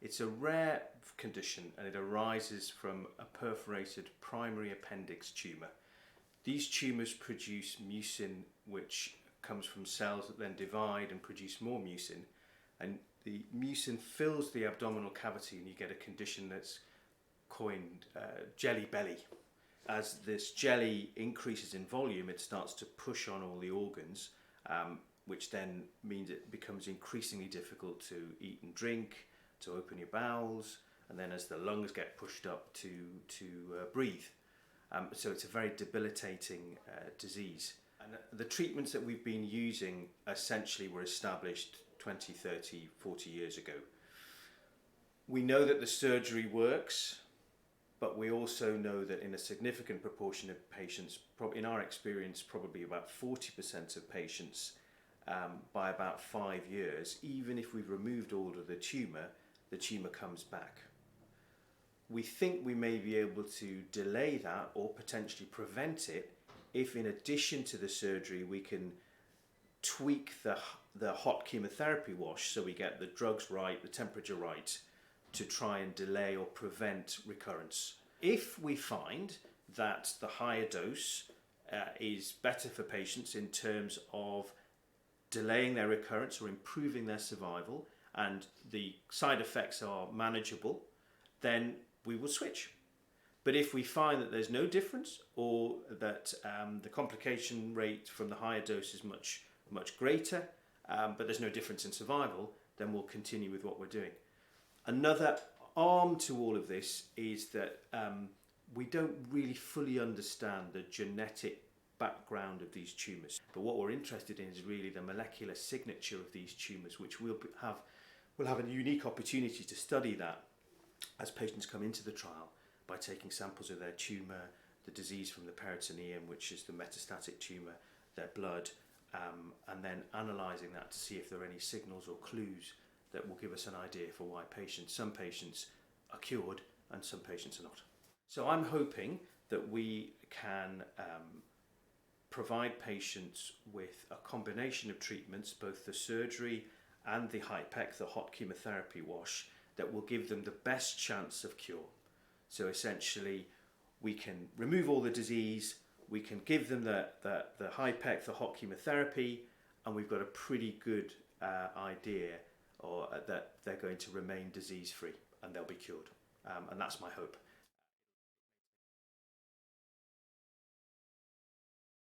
It's a rare condition and it arises from a perforated primary appendix tumour. These tumours produce mucin, which comes from cells that then divide and produce more mucin, and the mucin fills the abdominal cavity and you get a condition that's coined jelly belly. As this jelly increases in volume, it starts to push on all the organs, which then means it becomes increasingly difficult to eat and drink, to open your bowels, and then as the lungs get pushed up to breathe. So it's a very debilitating disease. And the treatments that we've been using essentially were established 20, 30, 40 years ago. We know that the surgery works, but we also know that in a significant proportion of patients, in our experience probably about 40% of patients, by about 5 years, even if we've removed all of the tumour comes back. We think we may be able to delay that or potentially prevent it if, in addition to the surgery, we can tweak the hot chemotherapy wash so we get the drugs right, the temperature right, to try and delay or prevent recurrence. If we find that the higher dose is better for patients in terms of delaying their recurrence or improving their survival, and the side effects are manageable, then we will switch. But if we find that there's no difference, or that the complication rate from the higher dose is much greater, but there's no difference in survival, then we'll continue with what we're doing. Another arm to all of this is that we don't really fully understand the genetic background of these tumours, but what we're interested in is really the molecular signature of these tumours, which we'll have a unique opportunity to study that as patients come into the trial by taking samples of their tumour, the disease from the peritoneum, which is the metastatic tumour, their blood, and then analysing that to see if there are any signals or clues that will give us an idea for why some patients are cured and some patients are not. So I'm hoping that we can provide patients with a combination of treatments, both the surgery and the HIPEC, the hot chemotherapy wash, that will give them the best chance of cure. So essentially, we can remove all the disease, we can give them the HIPEC, the hot chemotherapy, and we've got a pretty good idea that they're going to remain disease-free and they'll be cured. And that's my hope.